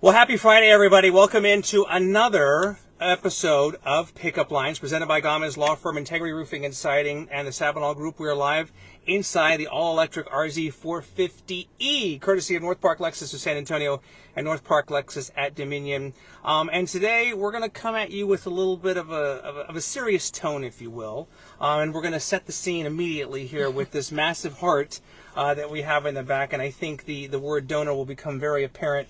Well, happy Friday, everybody. Welcome into another episode of Pickup Lines, presented by Gamez Law Firm, Integrity Roofing and Siding, and the Sabinal Group. We are live inside the all-electric RZ 450E, courtesy of North Park Lexus of San Antonio and North Park Lexus at Dominion. And today we're going to come at you with a little bit of a serious tone, if you will. And we're going to set the scene immediately here with this massive heart that we have in the back. And I think the word donor will become very apparent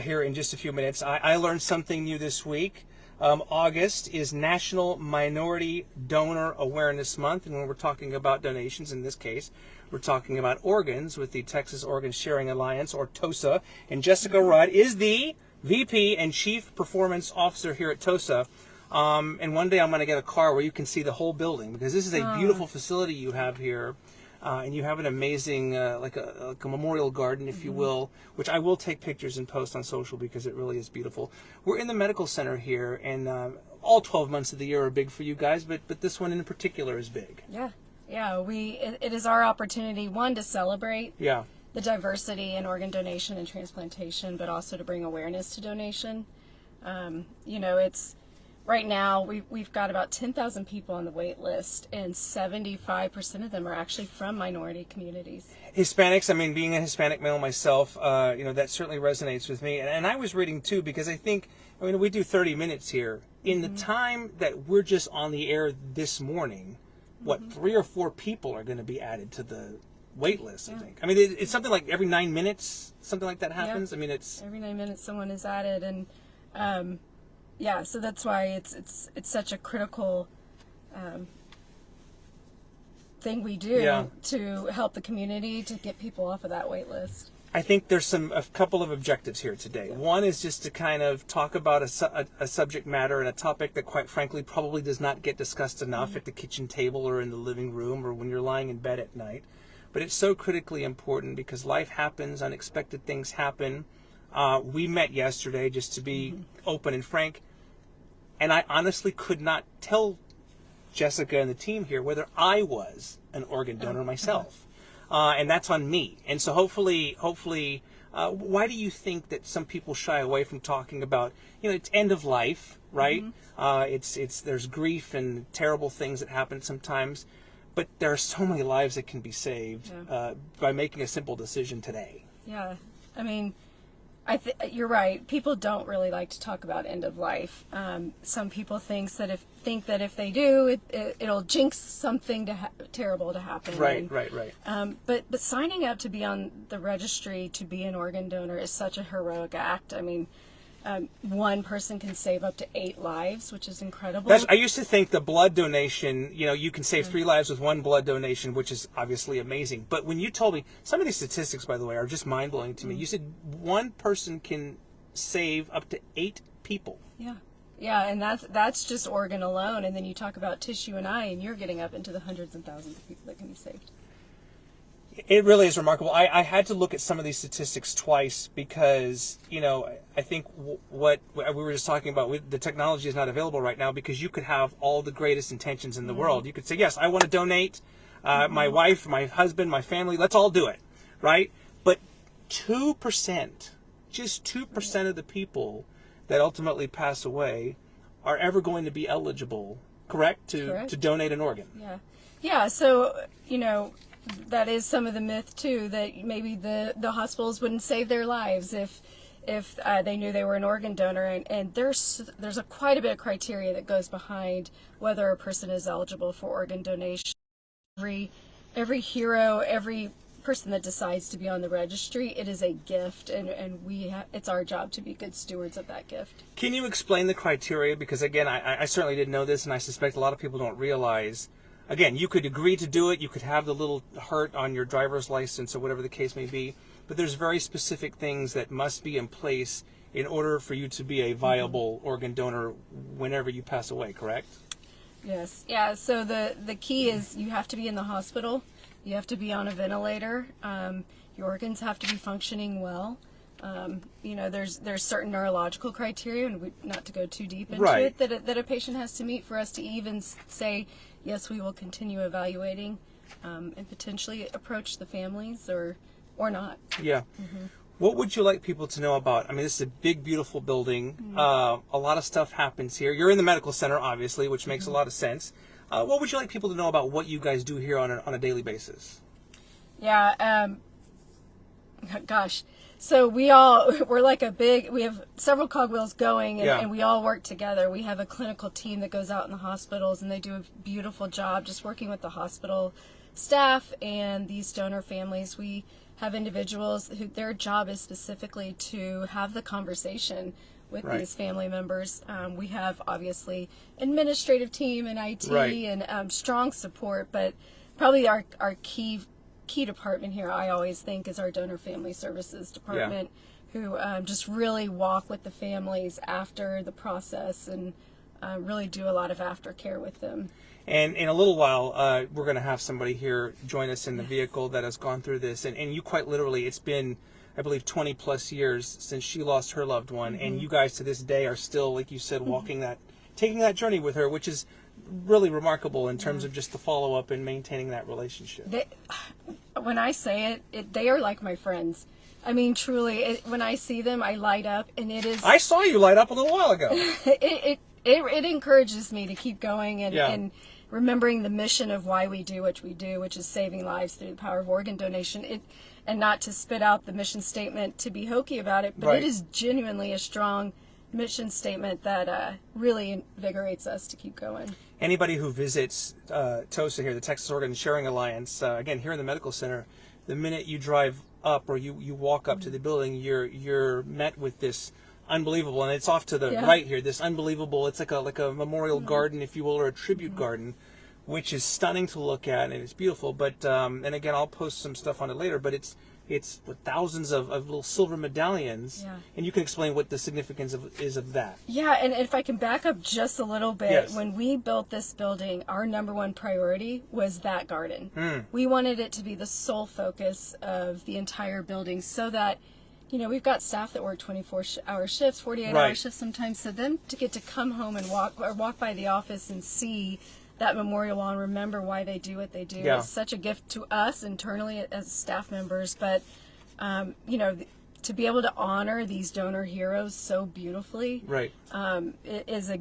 here in just a few minutes. I learned something new this week. August is National Minority Donor Awareness Month, and when we're talking about donations, in this case, we're talking about organs with the Texas Organ Sharing Alliance, or TOSA, and Jessica Rudd is the VP and Chief Performance Officer here at TOSA. And one day I'm going to get a car where you can see the whole building, because this is a beautiful facility you have here. And you have an amazing, like a memorial garden, if you will, which I will take pictures and post on social because it really is beautiful. We're in the medical center here, and all 12 months of the year are big for you guys, but this one in particular is big. Yeah. It is our opportunity, one, to celebrate the diversity in organ donation and transplantation, but also to bring awareness to donation. It's right now we've got about 10,000 people on the wait list, and 75% of them are actually from minority communities. Hispanics, I mean, being a Hispanic male myself, that certainly resonates with me. And I was reading too, because I think, we do 30 minutes here. In the time that we're just on the air this morning, 3 or 4 people are going to be added to the wait list, I think. It's something like every 9 minutes, something like that happens. Yeah. It's every 9 minutes someone is added, and so that's why it's such a critical thing we do to help the community to get people off of that wait list. I think there's a couple of objectives here today. One is just to kind of talk about a subject matter and a topic that, quite frankly, probably does not get discussed enough at the kitchen table or in the living room or when you're lying in bed at night. But it's so critically important because life happens, unexpected things happen. We met yesterday, just to be open and frank, and I honestly could not tell Jessica and the team here whether I was an organ donor myself. And that's on me. And so hopefully, why do you think that some people shy away from talking about, it's end of life, right? There's grief and terrible things that happen sometimes, but there are so many lives that can be saved by making a simple decision today. Yeah. You're right. People don't really like to talk about end of life. Some people think that if they do, it'll jinx something terrible to happen. Right. But signing up to be on the registry to be an organ donor is such a heroic act. One person can save up to 8 lives, which is incredible. I used to think the blood donation, you can save 3 lives with 1 blood donation, which is obviously amazing. But when you told me, some of these statistics, by the way, are just mind-blowing to me. You said 1 person can save up to 8 people. Yeah, and that's just organ alone. And then you talk about tissue and eye, and you're getting up into the hundreds and thousands of people that can be saved. It really is remarkable. I had to look at some of these statistics twice because, I think what we were just talking about, the technology is not available right now because you could have all the greatest intentions in the world. You could say, yes, I want to donate my wife, my husband, my family. Let's all do it, right? But 2%, just 2% of the people that ultimately pass away are ever going to be eligible, correct, to donate an organ. Yeah. So, that is some of the myth too, that maybe the hospitals wouldn't save their lives if they knew they were an organ donor, and there's quite a bit of criteria that goes behind whether a person is eligible for organ donation. Every hero, every person that decides to be on the registry, it is a gift, and it's our job to be good stewards of that gift. Can you explain the criteria? Because again, I certainly didn't know this, and I suspect a lot of people don't realize. Again, you could agree to do it. You could have the little heart on your driver's license or whatever the case may be. But there's very specific things that must be in place in order for you to be a viable organ donor whenever you pass away, correct? Yes. Yeah. So the key is you have to be in the hospital. You have to be on a ventilator. Your organs have to be functioning well. There's certain neurological criteria, and not to go too deep into it, that a patient has to meet for us to even say, yes, we will continue evaluating and potentially approach the families or not. Yeah. What would you like people to know about? I mean, this is a big, beautiful building. A lot of stuff happens here. You're in the medical center, obviously, which makes a lot of sense. What would you like people to know about what you guys do here on a daily basis? Yeah, gosh. So we're like we have several cogwheels going, and we all work together. We have a clinical team that goes out in the hospitals, and they do a beautiful job just working with the hospital staff and these donor families. We have individuals who their job is specifically to have the conversation with these family members. We have obviously administrative team and IT and strong support, but probably our key department here, I always think, is our donor family services department, who just really walk with the families after the process and really do a lot of aftercare with them. And in a little while, we're going to have somebody here join us in the vehicle that has gone through this. And you quite literally, it's been, I believe, 20 plus years since she lost her loved one. And you guys to this day are still, like you said, taking that journey with her, which is really remarkable in terms of just the follow-up and maintaining that relationship. When I say it, they are like my friends. I mean, truly, when I see them, I light up, and it is... I saw you light up a little while ago. It encourages me to keep going and remembering the mission of why we do what we do, which is saving lives through the power of organ donation. And not to spit out the mission statement to be hokey about it, but it is genuinely a strong mission statement that really invigorates us to keep going. Anybody who visits TOSA here, the Texas Organ Sharing Alliance, again, here in the medical center, the minute you drive up or you walk up to the building, you're met with this unbelievable, and it's off to the right here, this unbelievable, it's like a memorial garden, if you will, or a tribute garden, which is stunning to look at, and it's beautiful. But and again, I'll post some stuff on it later, but it's with thousands of little silver medallions, and you can explain what the significance is of that. Yeah, and if I can back up just a little bit, when we built this building, our number one priority was that garden. We wanted it to be the sole focus of the entire building, so that, you know, we've got staff that work 24-hour shifts, 48-hour shifts sometimes, so them to get to come home and walk by the office and see that memorial wall and remember why they do what they do is such a gift to us internally as staff members. But, you know, to be able to honor these donor heroes so beautifully, it is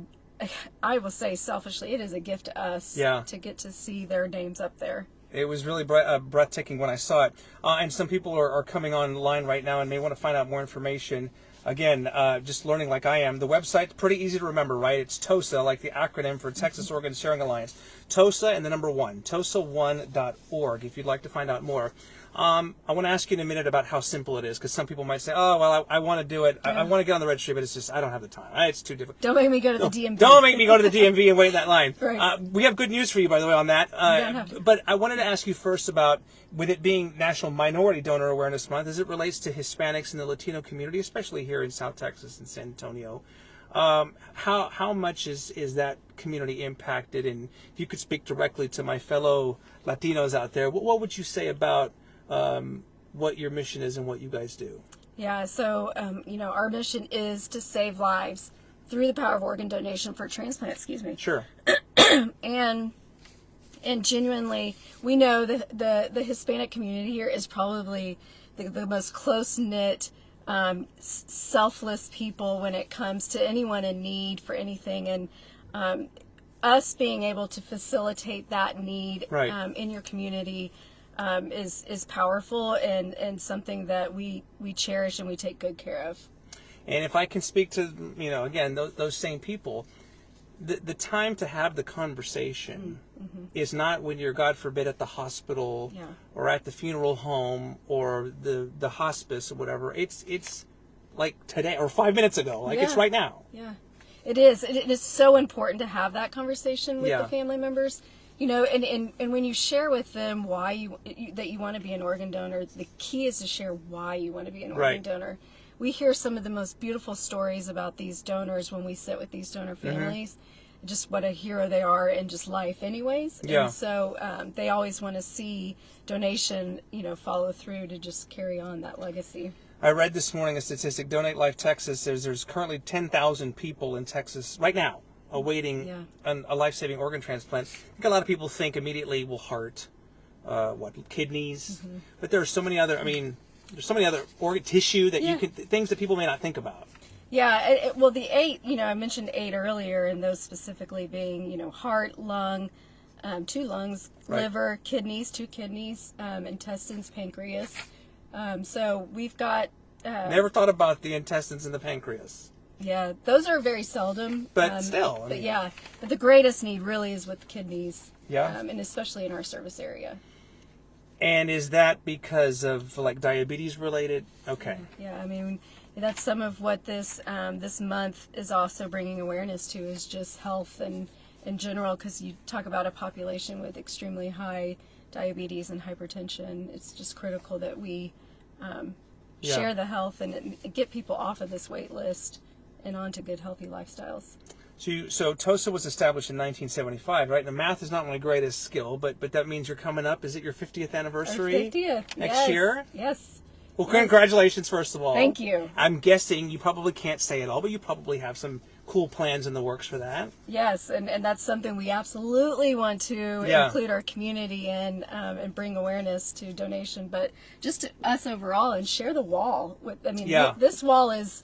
I will say selfishly, it is a gift to us to get to see their names up there. It was really breathtaking when I saw it. And some people are coming online right now and may want to find out more information. Again, just learning like I am. The website's pretty easy to remember, right? It's TOSA, like the acronym for Texas Organ Sharing Alliance. TOSA and the number 1, TOSA1.org, if you'd like to find out more. I want to ask you in a minute about how simple it is, because some people might say, oh, well, I want to do it. I want to get on the registry, but it's just, I don't have the time. It's too difficult. Don't make me go to the DMV. Don't make me go to the DMV and wait in that line. Right. We have good news for you, by the way, on that. But I wanted to ask you first about, with it being National Minority Donor Awareness Month, as it relates to Hispanics in the Latino community, especially here in South Texas and San Antonio, how much is that community impacted? And if you could speak directly to my fellow Latinos out there, what would you say about what your mission is and what you guys do? Yeah, so, you know, our mission is to save lives through the power of organ donation for transplant, Sure. And genuinely, we know that the Hispanic community here is probably the most close-knit, selfless people when it comes to anyone in need for anything. And us being able to facilitate that need in your community is powerful and something that we cherish and we take good care of. And if I can speak to, you know, again, those same people, the time to have the conversation is not when you're, God forbid, at the hospital or at the funeral home or the hospice or whatever. It's like today or 5 minutes ago, like it's right now. Yeah, it is. It is so important to have that conversation with the family members. You know, and when you share with them why that you want to be an organ donor, the key is to share why you want to be an organ donor. We hear some of the most beautiful stories about these donors when we sit with these donor families, just what a hero they are in just life anyways. And so they always want to see donation, you know, follow through to just carry on that legacy. I read this morning a statistic, Donate Life Texas, there's currently 10,000 people in Texas right now awaiting a life-saving organ transplant. I think a lot of people think immediately, well, heart, kidneys, but there are so many other, I mean, there's so many other organ tissue that you can, things that people may not think about. Yeah, well, the 8, I mentioned 8 earlier, and those specifically being, heart, lung, 2 lungs, liver, kidneys, 2 kidneys, intestines, pancreas. So we've got... Never thought about the intestines and the pancreas. Yeah, those are very seldom. But still. But the greatest need really is with the kidneys. Yeah. And especially in our service area. And is that because of like diabetes related? Okay. Yeah, I mean, that's some of what this this month is also bringing awareness to, is just health and in general, because you talk about a population with extremely high diabetes and hypertension. It's just critical that we share the health and get people off of this wait list and onto good, healthy lifestyles. So TOSA was established in 1975, right? The math is not my greatest skill, but that means you're coming up. Is it your 50th anniversary? Our 50th. Next year? Yes. Well, congratulations, first of all. Thank you. I'm guessing you probably can't say it all, but you probably have some cool plans in the works for that. Yes, and that's something we absolutely want to include our community in, and bring awareness to donation, but just to us overall, and share the wall. This wall is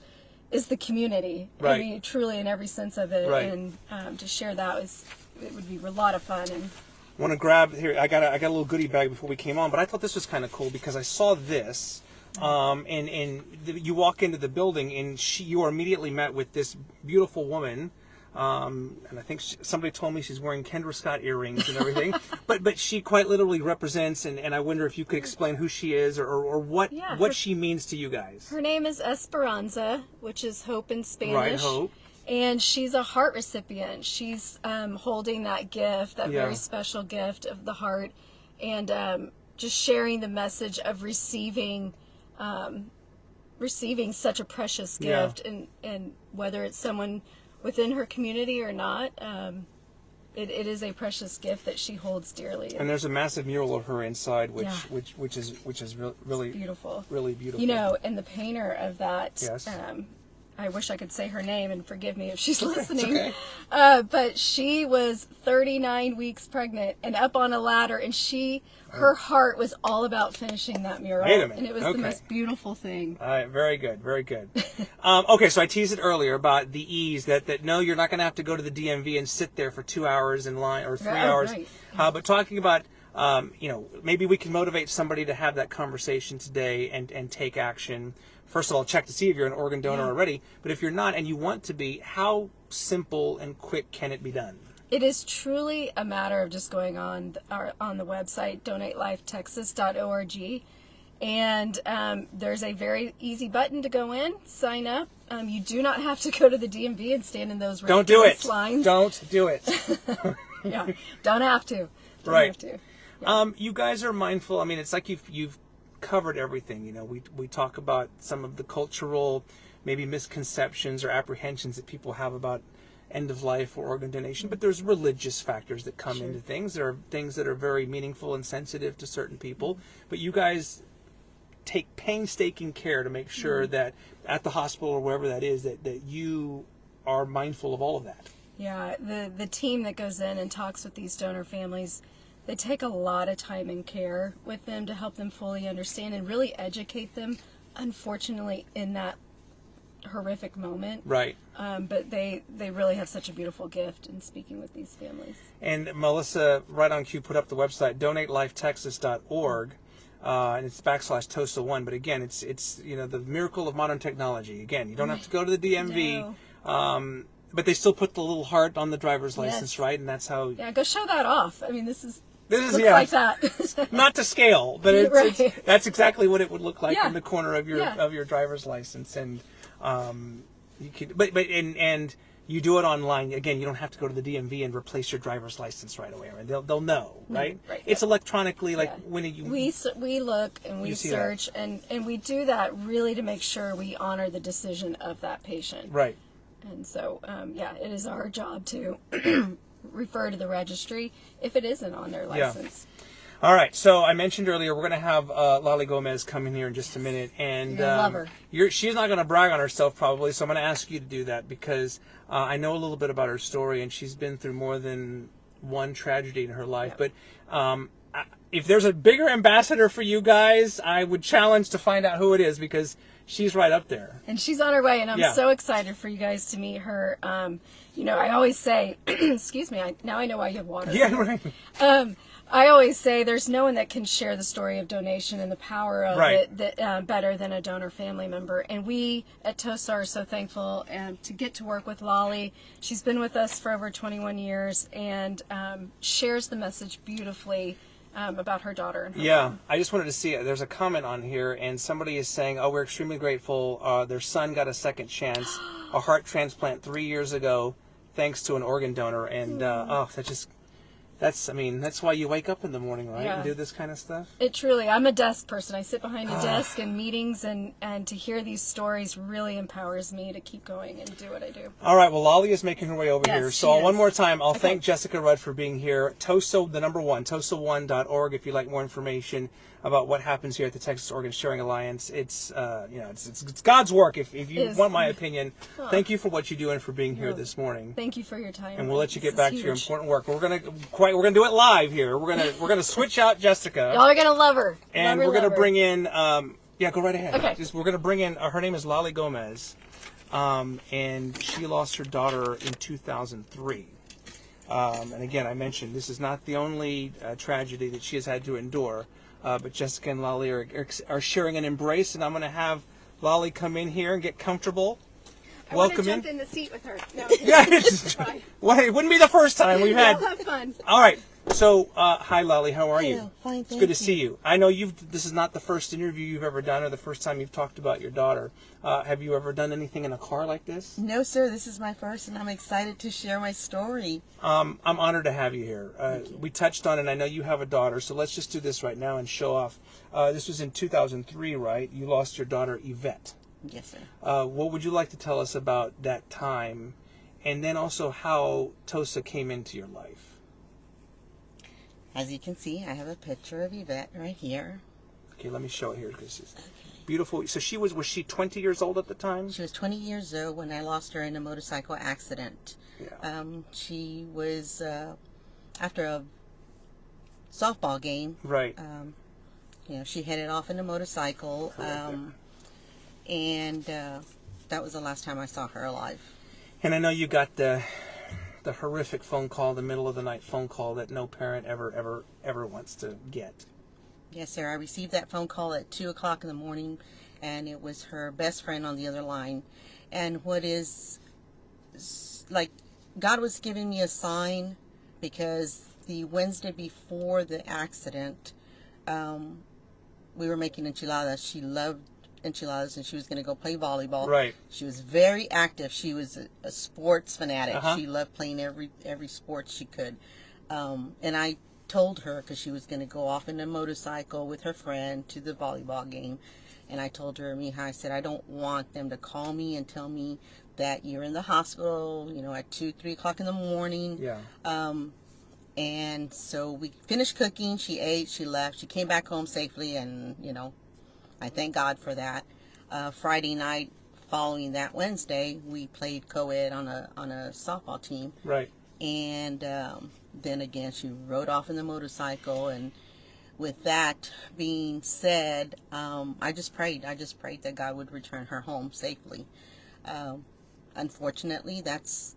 the community. Right. I mean, truly in every sense of it. Right. And to share that it would be a lot of fun. And I want to grab here. I got a little goodie bag before we came on, but I thought this was kind of cool because I saw this. You walk into the building and you are immediately met with this beautiful woman. And I think somebody told me she's wearing Kendra Scott earrings and everything, but she quite literally represents, and I wonder if you could explain who she is or what she means to you guys. Her name is Esperanza, which is hope in Spanish. Right, hope. And she's a heart recipient. She's holding that gift, that very special gift of the heart, and just sharing the message of receiving such a precious gift, and whether it's someone within her community or not, it is a precious gift that she holds dearly. And there's a massive mural of her inside, which is really beautiful, really beautiful. And the painter of that. Yes. I wish I could say her name, and forgive me if she's listening. Okay. But she was 39 weeks pregnant and up on a ladder, and her heart was all about finishing that mural. Wait a minute. And it was the most beautiful thing. All right, very good, very good. Okay, so I teased it earlier about the ease that no, you're not going to have to go to the DMV and sit there for 2 hours in line or 3 hours. Right. But talking about, maybe we can motivate somebody to have that conversation today and take action. First of all, check to see if you're an organ donor already. But if you're not and you want to be, how simple and quick can it be done? It is truly a matter of just going on the website, donatelifetexas.org. And there's a very easy button to go in, sign up. You do not have to go to the DMV and stand in those ridiculous lines. Don't do it. Yeah, don't have to. Right. Have to. Yeah. You guys are mindful. I mean, it's like you've covered everything. We talk about some of the cultural, maybe misconceptions or apprehensions that people have about end of life or organ donation, but there's religious factors that come into things. There are things that are very meaningful and sensitive to certain people, but you guys take painstaking care to make sure that at the hospital or wherever that is, that you are mindful of all of that. Yeah, the team that goes in and talks with these donor families, they take a lot of time and care with them to help them fully understand and really educate them, unfortunately, in that horrific moment. Right. But they really have such a beautiful gift in speaking with these families. And Melissa, right on cue, put up the website, donatelifetexas.org, and it's /TOSA1. But again, it's the miracle of modern technology. Again, you don't have to go to the DMV. No. But they still put the little heart on the driver's license, right? And that's how... Yeah, go show that off. I mean, this is looks yeah, like that. not to scale, but that's exactly what it would look like in the corner of your driver's license. And you could, and you do it online. Again, you don't have to go to the DMV and replace your driver's license right away. Right? They'll know, right? Right. It's electronically, like when you... We look and we search, and we do that really to make sure we honor the decision of that patient. Right. And so, it is our job to refer to the registry if it isn't on their license. Yeah. All right. So I mentioned earlier we're going to have Lalie Gamez come in here in just a minute, and love her. She's not going to brag on herself probably, so I'm going to ask you to do that because I know a little bit about her story, and she's been through more than one tragedy in her life. But if there's a bigger ambassador for you guys, I would challenge to find out who it is, because she's right up there. And she's on her way, and I'm so excited for you guys to meet her. I always say, excuse me, now I know why you have water. Yeah, right. I always say there's no one that can share the story of donation and the power of it better than a donor family member. And we at TOSA are so thankful to get to work with Lalie. She's been with us for over 21 years and shares the message beautifully about her daughter. And her mom. I just wanted to see it. There's a comment on here, and somebody is saying, "Oh, we're extremely grateful. Their son got a second chance, a heart transplant 3 years ago, thanks to an organ donor." And that's why you wake up in the morning, right? Yeah. And do this kind of stuff. I'm a desk person. I sit behind a desk in meetings, and to hear these stories really empowers me to keep going and do what I do. All right. Well, Lalie is making her way over Yes, here. she So is. one more time, I'll thank Jessica Rudd for being here. TOSA, the number one, TOSA1.org, if you'd like more information about what happens here at the Texas Organ Sharing Alliance. It's it's God's work. If you want my opinion, thank you for what you do and for being here this morning. Thank you for your time. And we'll let you get back to your important work. We're gonna do it live here. We're gonna switch out Jessica. Y'all are gonna love her. And we're gonna bring in go right ahead. Okay. We're gonna bring in her name is Lalie Gamez, and she lost her daughter in 2003. And again, I mentioned this is not the only tragedy that she has had to endure. But Jessica and Lalie are sharing an embrace, and I'm going to have Lalie come in here and get comfortable. Welcome in. Jump in the seat with her. No. Well, it wouldn't be the first time we've had. We'll have fun. All right. So, hi, Lalie. How are you? Fine, It's good to see you. I know this is not the first interview you've ever done, or the first time you've talked about your daughter. Have you ever done anything in a car like this? No, sir. This is my first, and I'm excited to share my story. I'm honored to have you here. We touched on it, and I know you have a daughter, so let's just do this right now and show off. This was in 2003, right? You lost your daughter, Yvette. Yes, sir. What would you like to tell us about that time, and then also how TOSA came into your life? As you can see, I have a picture of Yvette right here. Okay, let me show it here because it's beautiful. So was she 20 years old at the time? She was 20 years old when I lost her in a motorcycle accident. Yeah. She was after a softball game. Right. She headed off in a motorcycle, and that was the last time I saw her alive. And I know you got the horrific phone call, the middle of the night phone call that no parent ever wants to get. Yes, sir. I received that phone call at 2 o'clock in the morning, and it was her best friend on the other line. And what is, like, God was giving me a sign, because the Wednesday before the accident, we were making enchiladas. She loved enchiladas, and she was going to go play volleyball. Right. She was very active. She was a sports fanatic. Uh-huh. She loved playing every sport she could. And I told her, because she was going to go off in a motorcycle with her friend to the volleyball game, and I told her, Mija, I said, I don't want them to call me and tell me that you're in the hospital, at 2, 3 o'clock in the morning. Yeah. And so we finished cooking. She ate. She left. She came back home safely, and I thank God for that. Friday night following that Wednesday, we played co-ed on a softball team. Right. And then again, she rode off in the motorcycle. And with that being said, I just prayed that God would return her home safely. Unfortunately, that's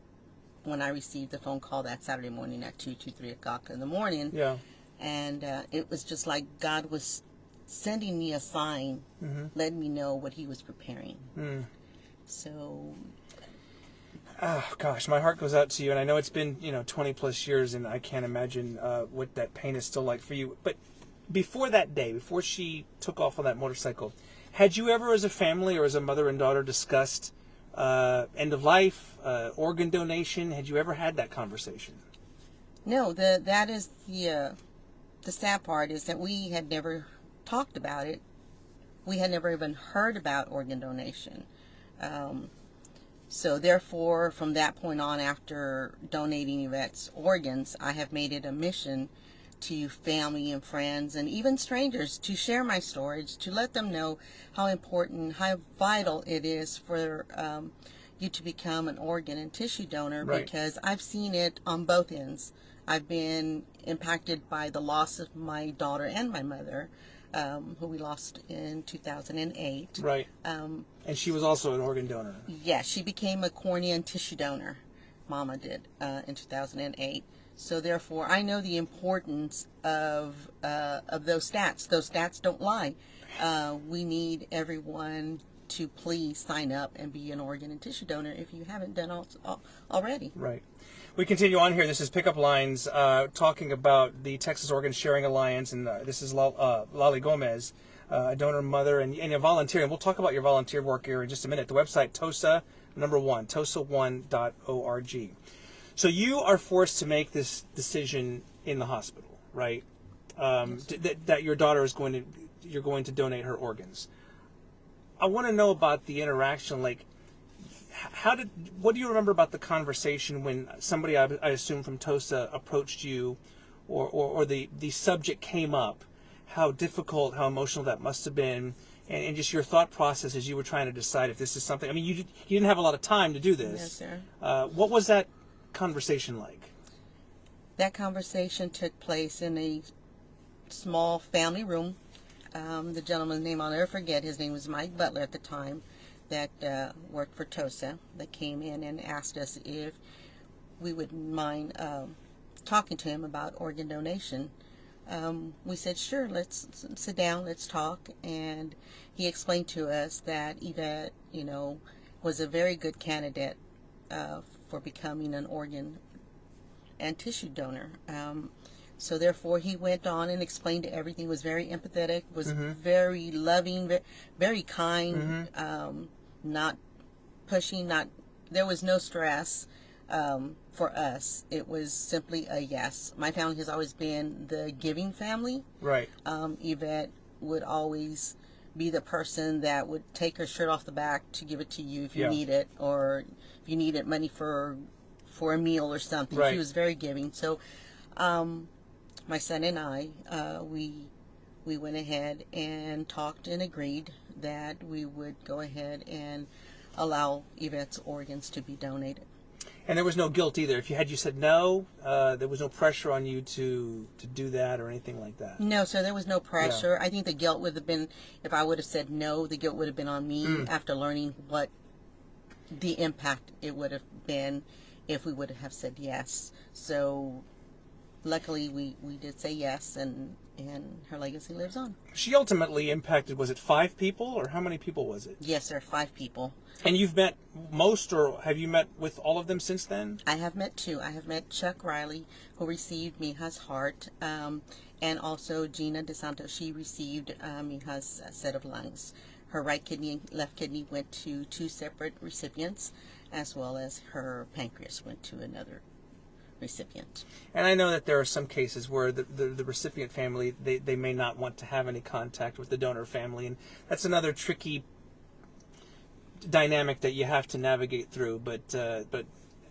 when I received the phone call that Saturday morning at 2, 3 o'clock in the morning. Yeah. And it was just like God was sending me a sign, letting me know what he was preparing. So, oh gosh, my heart goes out to you, and I know it's been 20 plus years, and I can't imagine what that pain is still like for you. But before that day, before she took off on that motorcycle, had you ever, as a family or as a mother and daughter, discussed end of life, organ donation? Had you ever had that conversation? No, that is the sad part, is that we had never talked about it. We had never even heard about organ donation. So therefore, from that point on, after donating Yvette's organs, I have made it a mission to family and friends and even strangers to share my stories, to let them know how important, how vital it is for you to become an organ and tissue donor. Right. Because I've seen it on both ends. I've been impacted by the loss of my daughter and my mother, who we lost in 2008. Right. And she was also an organ donor. Yeah, she became a cornea and tissue donor. Mama did in 2008. So therefore, I know the importance of those stats. Those stats don't lie. We need everyone to please sign up and be an organ and tissue donor if you haven't done already. Right. We continue on here. This is Pickup Lines talking about the Texas Organ Sharing Alliance, and this is Lalie Gamez, a donor mother and a volunteer. And we'll talk about your volunteer work here in just a minute. The website, TOSA, TOSA1.org. So you are forced to make this decision in the hospital, right? Yes. That your daughter is you're going to donate her organs. I want to know about the interaction. Like, what do you remember about the conversation when somebody, I assume from TOSA, approached you, or the subject came up? How difficult, how emotional that must have been, and just your thought process as you were trying to decide if this is something. I mean, you didn't have a lot of time to do this. Yes, sir. What was that conversation like? That conversation took place in a small family room. The gentleman's name I'll never forget. His name was Mike Butler at the time, that worked for TOSA, that came in and asked us if we would mind talking to him about organ donation. We said, sure, let's sit down, let's talk. And he explained to us that Yvette, was a very good candidate for becoming an organ and tissue donor. So therefore, he went on and explained everything. Was very empathetic. Was very loving. Very kind. Not pushing. There was no stress for us. It was simply a yes. My family has always been the giving family. Right. Yvette would always be the person that would take her shirt off the back to give it to you if you need it, or if you needed money for a meal or something. Right. She was very giving. So. My son and I, we went ahead and talked and agreed that we would go ahead and allow Yvette's organs to be donated. And there was no guilt either. If you said no, there was no pressure on you to do that or anything like that. No, sir, there was no pressure. Yeah. I think the guilt would have been, if I would have said no, the guilt would have been on me after learning what the impact it would have been if we would have said yes. So luckily, we did say yes, and her legacy lives on. She ultimately impacted, was it 5 people, or how many people was it? Yes, sir, 5 people. And you've met most, or have you met with all of them since then? I have met 2. I have met Chuck Riley, who received Mija's heart, and also Gina DeSanto. She received Mija's set of lungs. Her right kidney and left kidney went to 2 separate recipients, as well as her pancreas went to another recipient. And I know that there are some cases where the recipient family, they may not want to have any contact with the donor family, and that's another tricky dynamic that you have to navigate through, but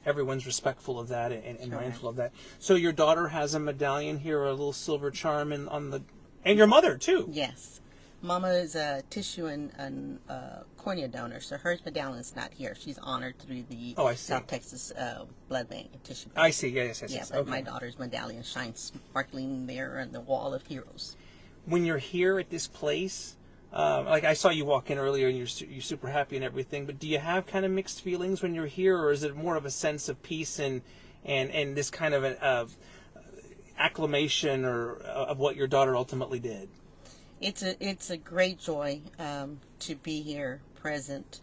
everyone's respectful of that and mindful of that. So your daughter has a medallion here, a little silver charm, and your mother too. Yes. Mama is a tissue and cornea donor, so her medallion's not here. She's honored through the South Texas Blood Bank and Tissue Bank. I see. Yes. Yeah, but okay. My daughter's medallion shines sparkling there on the wall of heroes. When you're here at this place, like I saw you walk in earlier, and you're super happy and everything. But do you have kind of mixed feelings when you're here, or is it more of a sense of peace and this kind of acclamation of what your daughter ultimately did? It's a great joy to be here present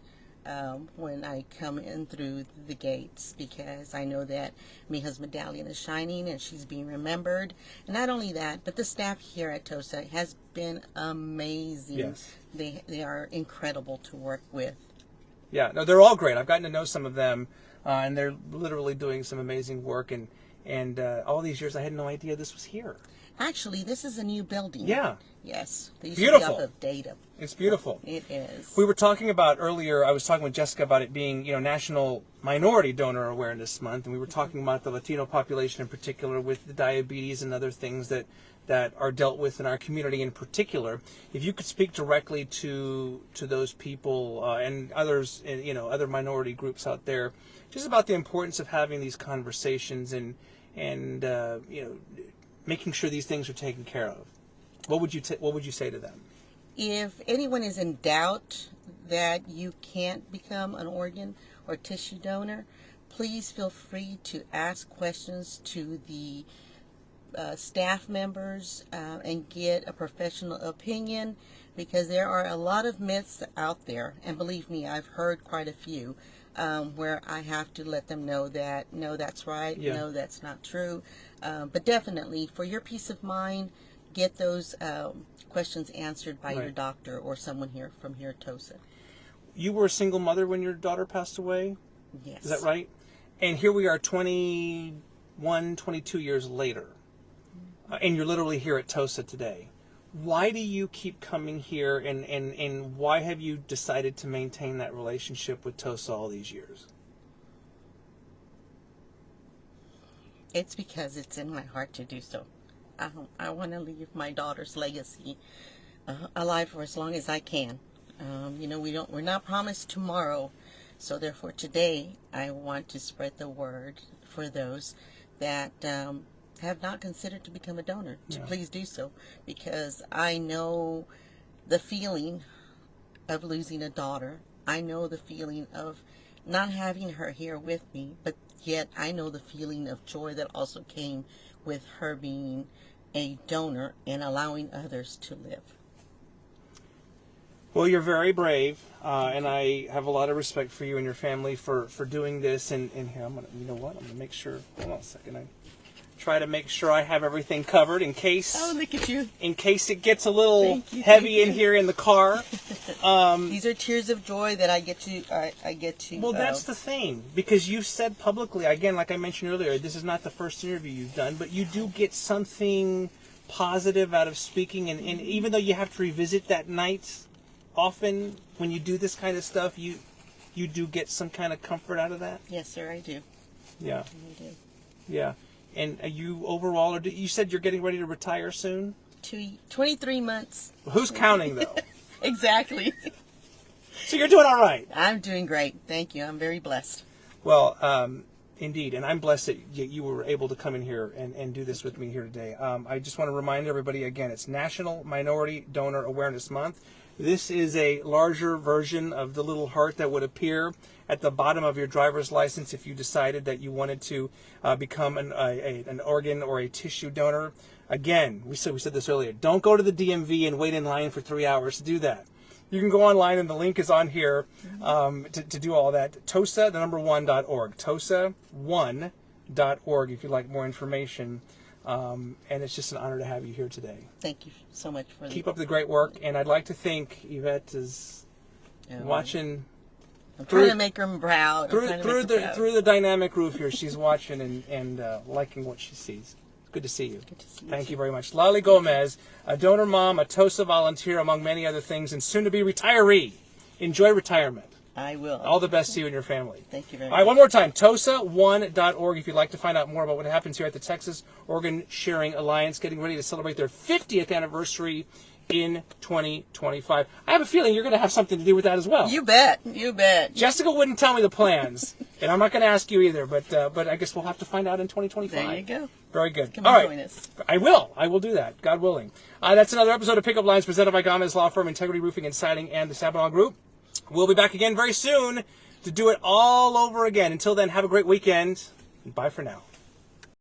when I come in through the gates, because I know that Mija's medallion is shining and she's being remembered. And not only that, but the staff here at TOSA has been amazing. Yes. They are incredible to work with. Yeah, no, they're all great. I've gotten to know some of them, and they're literally doing some amazing work. And all these years, I had no idea this was here. Actually, this is a new building. Yeah. Yes. They used beautiful. To be off of data. It's beautiful. It is. We were talking about earlier, I was talking with Jessica about it being, National Minority Donor Awareness Month, and we were talking about the Latino population in particular with the diabetes and other things that are dealt with in our community in particular. If you could speak directly to those people and others, other minority groups out there, just about the importance of having these conversations and making sure these things are taken care of. What would you say to them? If anyone is in doubt that you can't become an organ or tissue donor, please feel free to ask questions to the staff members and get a professional opinion, because there are a lot of myths out there, and believe me, I've heard quite a few where I have to let them know that no, that's right, no, that's not true. But definitely, for your peace of mind, get those questions answered by your doctor or someone here from here at TOSA. You were a single mother when your daughter passed away? Yes. Is that right? And here we are 21, 22 years later. And you're literally here at TOSA today. Why do you keep coming here, and why have you decided to maintain that relationship with TOSA all these years? It's because it's in my heart to do so. I want to leave my daughter's legacy alive for as long as I can. We're not promised tomorrow, so therefore today I want to spread the word for those that have not considered to become a donor to please do so, because I know the feeling of losing a daughter. I know the feeling of not having her here with me, but yet I know the feeling of joy that also came with her being a donor and allowing others to live. Well, you're very brave, and I have a lot of respect for you and your family for doing this. And here, I'm gonna make sure. Hold on a second. I try to make sure I have everything covered in case. Oh, look at you! In case it gets a little heavy in here in the car. These are tears of joy that I get to. Well, that's the thing, because you've said publicly, again, like I mentioned earlier, this is not the first interview you've done, but you do get something positive out of speaking, and even though you have to revisit that night. Often, when you do this kind of stuff, you do get some kind of comfort out of that? Yes, sir, I do. Yeah. I do. Yeah. And are you overall, you said you're getting ready to retire soon? 23 months. Who's counting, though? Exactly. So you're doing all right. I'm doing great. Thank you. I'm very blessed. Well, indeed. And I'm blessed that you were able to come in here and do this with me here today. I just want to remind everybody, again, it's National Minority Donor Awareness Month. This is a larger version of the little heart that would appear at the bottom of your driver's license if you decided that you wanted to become an organ or a tissue donor. Again, we said this earlier. Don't go to the DMV and wait in line for 3 hours to do that. You can go online, and the link is on here to do all that. TOSA, the number 1.org. TOSA1.org if you'd like more information. And it's just an honor to have you here today. Thank you so much for Keep up the great work, and I'd like to think Yvette is watching. I'm trying to make her proud. Through the dynamic roof here, she's watching and liking what she sees. Good to see you. Good to see you. Thank you very much. Lalie Gamez, a donor mom, a TOSA volunteer, among many other things, and soon to be retiree. Enjoy retirement. I will. All the best to you and your family. Thank you very much. All right, much. one more time. TOSA1.org if you'd like to find out more about what happens here at the Texas Organ Sharing Alliance, getting ready to celebrate their 50th anniversary in 2025. I have a feeling you're going to have something to do with that as well. You bet. You bet. Jessica wouldn't tell me the plans, and I'm not going to ask you either, but I guess we'll have to find out in 2025. There you go. Very good. Come All and right. join us. I will do that, God willing. That's another episode of Pickup Lines presented by Gamez Law Firm, Integrity Roofing and Siding, and the Sabinal Group. We'll be back again very soon to do it all over again. Until then, have a great weekend. Bye for now.